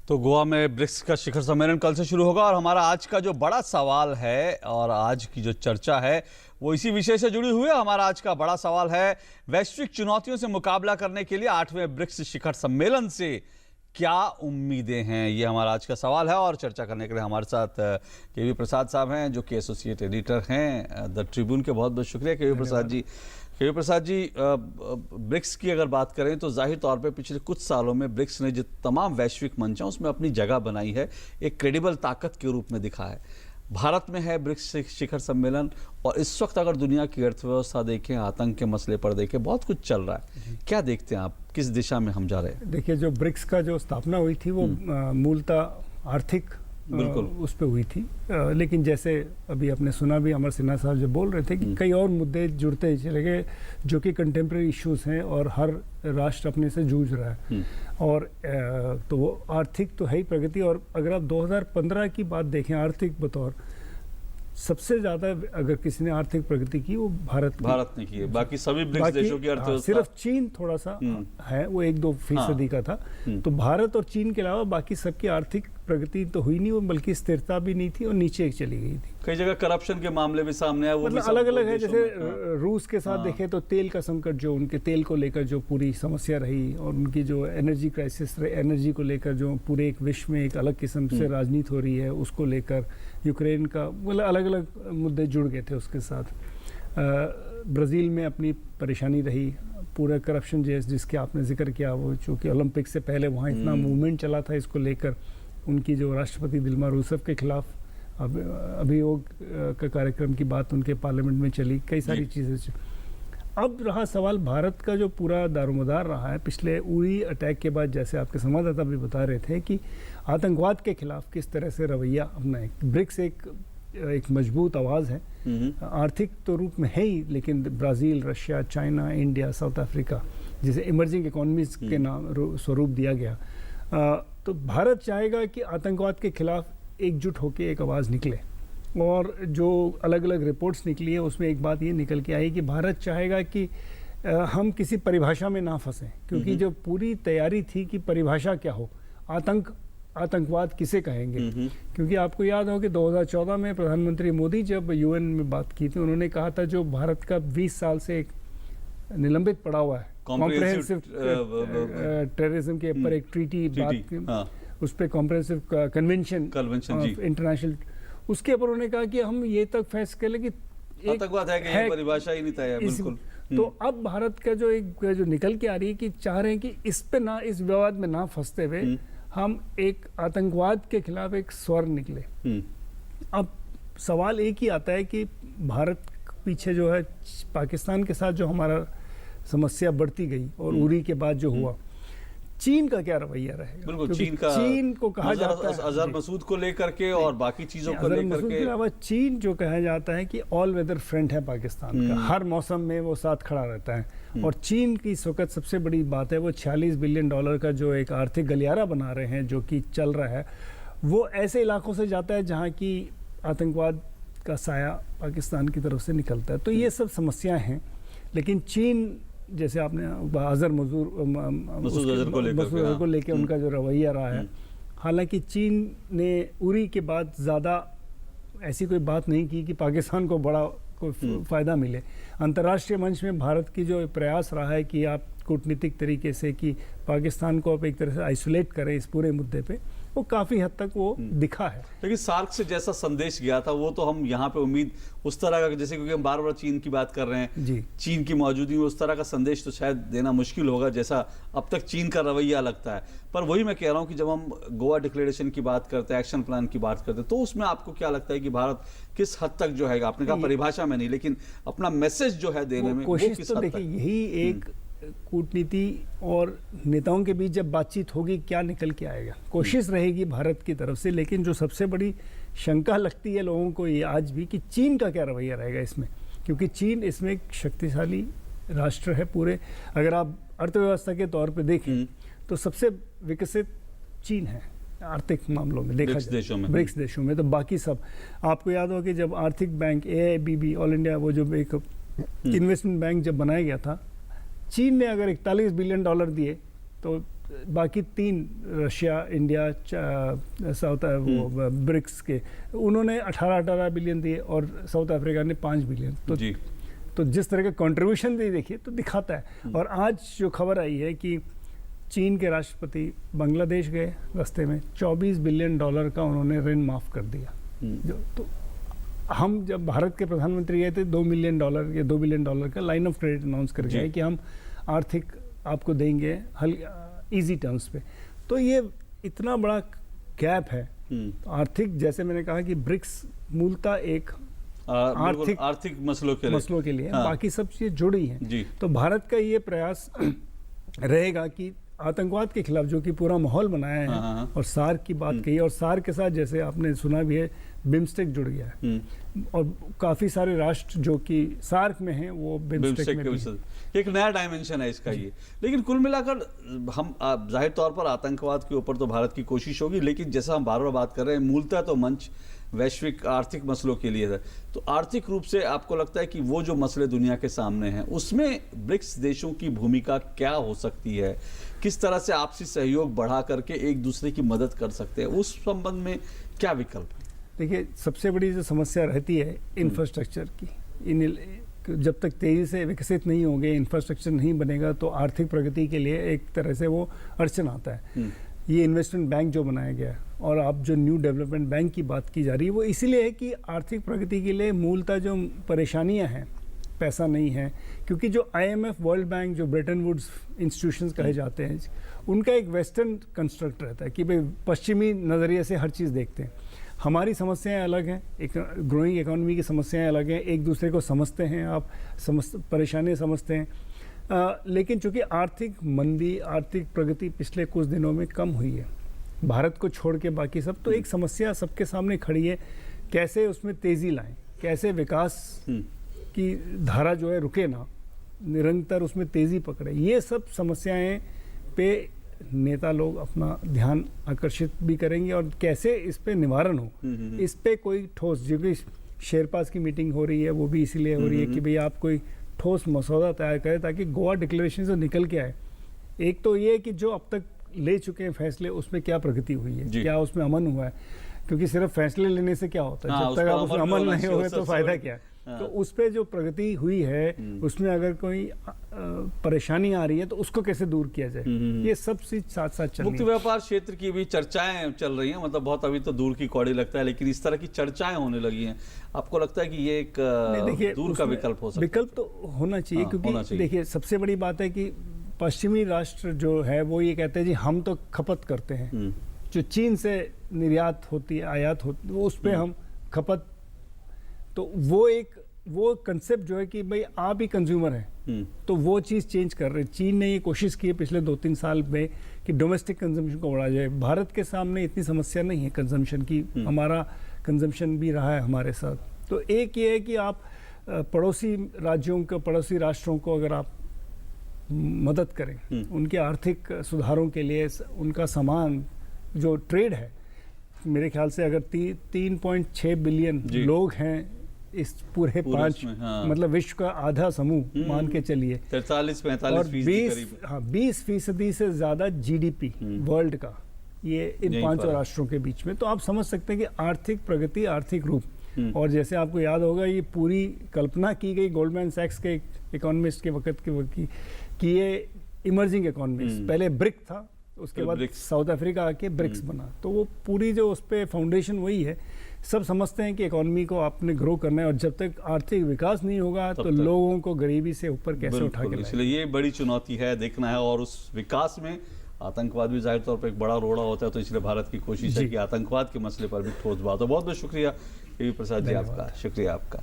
तो गोवा में ब्रिक्स का शिखर सम्मेलन कल से शुरू होगा और हमारा आज का जो बड़ा सवाल है और आज की जो चर्चा है वो इसी विषय से जुड़ी हुई है। हमारा आज का बड़ा सवाल है वैश्विक चुनौतियों से मुकाबला करने के लिए 8वें ब्रिक्स शिखर सम्मेलन से क्या उम्मीदें हैं, ये हमारा आज का सवाल है। और चर्चा करने के लिए हमारे साथ केवी प्रसाद साहब हैं जो कि एसोसिएट एडिटर हैं द ट्रिब्यून के। बहुत बहुत शुक्रिया केवी प्रसाद जी। केवी प्रसाद जी, ब्रिक्स की अगर बात करें तो जाहिर तौर पे पिछले कुछ सालों में ब्रिक्स ने जो तमाम वैश्विक मंच हैं उसमें अपनी जगह बनाई है, एक क्रेडिबल ताकत के रूप में दिखा है। भारत में है ब्रिक्स शिखर सम्मेलन और इस वक्त अगर दुनिया की अर्थव्यवस्था देखें, आतंक के मसले पर देखें, बहुत कुछ चल रहा है। क्या देखते हैं आप, किस दिशा में हम जा रहे हैं? देखिए, जो ब्रिक्स का जो स्थापना हुई थी वो मूलतः आर्थिक उस पे हुई थी, लेकिन जैसे अभी आपने सुना भी, अमर सिन्हा साहब जो बोल रहे थे कि कई और मुद्दे जुड़ते चले गए जो कि कंटेम्प्रेरी इश्यूज हैं और हर राष्ट्र अपने से जूझ रहा है। और तो वो आर्थिक तो है ही प्रगति। और अगर आप 2015 की बात देखें आर्थिक बतौर, सबसे ज्यादा अगर किसी ने आर्थिक प्रगति की वो भारत ने की है। बाकी सभी ब्रिक्स देशों की अर्थव्यवस्था, सिर्फ चीन थोड़ा सा है, वो 1-2% का था। तो भारत और चीन के अलावा बाकी सबकी आर्थिक प्रगति तो हुई नहीं, वो बल्कि स्थिरता भी नहीं थी और नीचे चली गई थी। कई जगह करप्शन के मामले भी सामने आए, वो मतलब अलग अलग है। जैसे रूस के साथ देखें तो तेल का संकट, जो उनके तेल को लेकर जो पूरी समस्या रही और उनकी जो एनर्जी क्राइसिस, एनर्जी को लेकर जो पूरे एक विश्व में एक अलग किस्म से राजनीति हो रही है, उसको लेकर यूक्रेन का, मतलब अलग अलग मुद्दे जुड़ गए थे उसके साथ। ब्राज़ील में अपनी परेशानी रही, पूरा करप्शन जिसके आपने जिक्र किया, वो चूँकि ओलंपिक से पहले वहाँ इतना मूवमेंट चला था इसको लेकर, उनकी जो राष्ट्रपति दिल्मा रूसेफ के खिलाफ अभियोग का कार्यक्रम की बात उनके पार्लियामेंट में चली, कई सारी चीज़ें। अब रहा सवाल भारत का जो पूरा दारोमदार रहा है पिछले उरी अटैक के बाद, जैसे आपके संवाददाता भी बता रहे थे कि आतंकवाद के खिलाफ किस तरह से रवैया अपनाए। ब्रिक्स एक मजबूत आवाज़ है, आर्थिक तो रूप में है ही, लेकिन Brazil, Russia, China, India, south Africa जिसे इमर्जिंग इकोनॉमीज के नाम स्वरूप दिया गया। तो भारत चाहेगा कि आतंकवाद के खिलाफ एकजुट होकर एक आवाज़ निकले। और जो अलग अलग रिपोर्ट्स निकली है उसमें एक बात ये निकल के आई कि भारत चाहेगा कि हम किसी परिभाषा में ना फंसें, क्योंकि जो पूरी तैयारी थी कि परिभाषा क्या हो, आतंकवाद किसे कहेंगे। क्योंकि आपको याद हो कि 2014 में प्रधानमंत्री मोदी जब यूएन में बात की थी, उन्होंने कहा था जो भारत का 20 साल से एक निलंबित पड़ा हुआ है कॉम्प्रिहेंसिव टेररिज्म के ऊपर एक ट्रीटी बात, उस पर कॉम्प्रिहेंसिव कन्वेंशन इंटरनेशनल, उसके ऊपर उन्होंने कहा कि हम ये तक फैसला करें कि आतंकवाद है कि परिभाषा ही नहीं तय है। बिल्कुल। तो अब भारत का जो निकल के आ रही है कि चाह रहे हैं कि इस पे ना, इस विवाद में ना फंसते हुए हम एक आतंकवाद के खिलाफ एक स्वर निकले। अब सवाल एक ही आता है कि भारत पीछे जो है पाकिस्तान के साथ जो हमारा समस्या बढ़ती गई और उरी के बाद जो हुआ, चीन का क्या रवैया रहेगा। बिल्कुल, चीन को कहा जाता है अजहर मसूद को लेकर के और बाकी चीजों को लेकर के अलावा चीन जो कहा जाता है कि ऑल वेदर फ्रेंड है पाकिस्तान का, हर मौसम में वो साथ खड़ा रहता है। और चीन की इस वक्त सबसे बड़ी बात है वो $46 बिलियन का जो एक आर्थिक गलियारा बना रहे हैं जो कि चल रहा है, वो ऐसे इलाकों से जाता है जहाँ की आतंकवाद का साया पाकिस्तान की तरफ से निकलता है। तो ये सब समस्याएं हैं, लेकिन चीन जैसे आपने मसूद अजहर को लेकर उनका जो रवैया रहा है, हालांकि चीन ने उरी के बाद ज़्यादा ऐसी कोई बात नहीं की कि पाकिस्तान को बड़ा कोई फ़ायदा मिले। अंतर्राष्ट्रीय मंच में भारत की जो प्रयास रहा है कि आप कूटनीतिक तरीके से कि पाकिस्तान को आप एक तरह से आइसोलेट करें इस पूरे मुद्दे पे, वो काफ़ी हद तक वो दिखा है। लेकिन सार्क से जैसा संदेश गया था वो तो हम यहाँ पे उम्मीद उस तरह का, जैसे क्योंकि हम बार बार चीन की बात कर रहे हैं जी, चीन की मौजूदगी में उस तरह का संदेश तो शायद देना मुश्किल होगा जैसा अब तक चीन का रवैया लगता है। पर वही मैं कह रहा हूँ कि जब हम गोवा डिक्लेरेशन की बात करते हैं, एक्शन प्लान की बात करते हैं, तो उसमें आपको क्या लगता है कि भारत किस हद तक जो है, आपने कहा परिभाषा में नहीं, लेकिन अपना मैसेज जो है देने में कोशिश तो देखिए, यही एक कूटनीति और नेताओं के बीच जब बातचीत होगी क्या निकल के आएगा, कोशिश रहेगी भारत की तरफ से। लेकिन जो सबसे बड़ी शंका लगती है लोगों को ये आज भी कि चीन का क्या रवैया रहेगा इसमें, क्योंकि चीन इसमें एक शक्तिशाली राष्ट्र है। पूरे अगर आप अर्थव्यवस्था के तौर पे देखें तो सबसे विकसित चीन है आर्थिक मामलों में, देखा जाए ब्रिक्स देशों में। तो बाकी सब, आपको याद हो कि जब आर्थिक बैंक AIBB, ऑल इंडिया, वो जो एक इन्वेस्टमेंट बैंक जब बनाया गया था, चीन ने अगर $41 बिलियन दिए तो बाकी 3 रशिया, इंडिया, साउथ वो ब्रिक्स के, उन्होंने 18 बिलियन दिए और साउथ अफ्रीका ने 5 बिलियन। तो जिस तरह का कंट्रीब्यूशन भी देखिए तो दिखाता है। और आज जो खबर आई है कि चीन के राष्ट्रपति बांग्लादेश गए, रास्ते में $24 बिलियन का उन्होंने ऋण माफ़ कर दिया। जो तो हम जब भारत के प्रधानमंत्री गए थे $2 मिलियन या $2 बिलियन का लाइन ऑफ क्रेडिट अनाउंस कर गए कि हम आर्थिक आपको देंगे ईजी टर्म्स पे। तो ये इतना बड़ा गैप है आर्थिक, जैसे मैंने कहा कि ब्रिक्स मूलतः एक आर्थिक मसलों के लिए हाँ। बाकी सब चीज़ जुड़ी हैं। तो भारत का ये प्रयास रहेगा कि आतंकवाद के खिलाफ जो कि पूरा माहौल बनाया है हाँ। और सार्क की बात कही, और सार्क के साथ जैसे आपने सुना भी है बिम्स्टेक जुड़ गया है और काफ़ी सारे राष्ट्र जो कि सार्क में हैं वो बिम्स्टेक में भी। एक नया डायमेंशन है इसका ये। लेकिन कुल मिलाकर हम जाहिर तौर पर आतंकवाद के ऊपर तो भारत की कोशिश होगी, लेकिन जैसा हम बार बार बात कर रहे हैं मूलतः तो मंच वैश्विक आर्थिक मसलों के लिए है। तो आर्थिक रूप से आपको लगता है कि वो जो मसले दुनिया के सामने हैं उसमें ब्रिक्स देशों की भूमिका क्या हो सकती है? किस तरह से आपसी सहयोग बढ़ा करके एक दूसरे की मदद कर सकते हैं? उस संबंध में क्या विकल्प है? देखिए, सबसे बड़ी जो समस्या रहती है इंफ्रास्ट्रक्चर की। जब तक तेज़ी से विकसित नहीं होंगे, इंफ्रास्ट्रक्चर नहीं बनेगा, तो आर्थिक प्रगति के लिए एक तरह से वो अड़चन आता है। ये इन्वेस्टमेंट बैंक जो बनाया गया है और आप जो न्यू डेवलपमेंट बैंक की बात की जा रही है, वो इसीलिए है कि आर्थिक प्रगति के लिए मूलतः जो परेशानियां हैं, पैसा नहीं है। क्योंकि जो IMF, वर्ल्ड बैंक, जो ब्रेटन वुड्स इंस्टीट्यूशंस कहे जाते हैं, उनका एक वेस्टर्न कंस्ट्रक्ट रहता है कि भाई पश्चिमी नज़रिए से हर चीज़ देखते हैं। हमारी समस्याएं अलग हैं, एक ग्रोइंग इकोनॉमी की समस्याएं अलग हैं, एक दूसरे को समझते हैं, आप परेशानियाँ समझते हैं। लेकिन चूंकि आर्थिक मंदी, आर्थिक प्रगति पिछले कुछ दिनों में कम हुई है, भारत को छोड़ के बाकी सब, तो एक समस्या सबके सामने खड़ी है, कैसे उसमें तेज़ी लाएं, कैसे विकास की धारा जो है रुके ना, निरंतर उसमें तेज़ी पकड़े। ये सब समस्याएं पे नेता लोग अपना ध्यान आकर्षित भी करेंगे और कैसे इस पे निवारण हो, इस पे कोई ठोस, जो कि शेरपास की मीटिंग हो रही है वो भी इसीलिए हो रही है कि भाई आप कोई ठोस मसौदा तैयार करें ताकि गोवा डिक्लेरेशन से निकल के आए। एक तो ये कि जो अब तक ले चुके हैं फैसले, उसमें क्या प्रगति हुई है, क्या उसमें अमन हुआ है, क्योंकि सिर्फ फैसले लेने से क्या होता है, जब तक आप उसमें अमल नहीं होगा तो फायदा क्या है। तो उस पे जो प्रगति हुई है उसमें अगर कोई परेशानी आ रही है तो उसको कैसे दूर किया जाए, ये सब चीज साथ साथ चल रही है। मुक्त व्यापार क्षेत्र की भी चर्चाएं चल रही हैं, मतलब बहुत अभी तो दूर की कौड़ी लगता है, लेकिन इस तरह की चर्चाएं होने लगी हैं। आपको लगता है कि ये एक दूर का विकल्प हो सकता है? विकल्प तो होना चाहिए, क्योंकि देखिए सबसे बड़ी बात है कि पश्चिमी राष्ट्र जो है वो ये कहते हैं जी हम तो खपत करते हैं, जो चीन से निर्यात होती है, आयात होती है, उस पर हम खपत, तो वो कंसेप्ट जो है कि भाई आप ही कंज्यूमर हैं, तो वो चीज़ चेंज कर रहे हैं। चीन ने ये कोशिश की है पिछले 2-3 साल में कि डोमेस्टिक कंजम्पशन को बढ़ाया जाए। भारत के सामने इतनी समस्या नहीं है कंजम्पशन की, हमारा कंजम्पशन भी रहा है हमारे साथ। तो एक ये है कि आप पड़ोसी राज्यों को, पड़ोसी राष्ट्रों को अगर आप मदद करें उनके आर्थिक सुधारों के लिए, उनका सामान जो ट्रेड है, मेरे ख्याल से अगर 3.6 बिलियन लोग हैं इस पूरे 5 मतलब विश्व का आधा समूह मान के चलिए, 20% से ज्यादा GDP वर्ल्ड का ये इन 5 राष्ट्रों के बीच में। तो आप समझ सकते हैं कि आर्थिक प्रगति, आर्थिक रूप, और जैसे आपको याद होगा ये पूरी कल्पना की गई गोल्डमैन सैक्स के इकोनॉमिस्ट के वक्त कि ये इमर्जिंग इकोनॉमिस्ट, पहले ब्रिक था, उसके बाद साउथ अफ्रीका आके ब्रिक्स बना, तो वो पूरी जो उस पर फाउंडेशन वही है। सब समझते हैं कि इकोनॉमी को आपने ग्रो करना है, और जब तक आर्थिक विकास नहीं होगा तो लोगों को गरीबी से ऊपर कैसे उठा के लाएं। इसलिए ये बड़ी चुनौती है, देखना है। और उस विकास में आतंकवाद भी जाहिर तौर पर एक बड़ा रोड़ा होता है, तो इसलिए भारत की कोशिश है कि आतंकवाद के मसले पर भी ठोस बात हो। बहुत बहुत शुक्रिया के.वी. प्रसाद जी, आपका शुक्रिया आपका।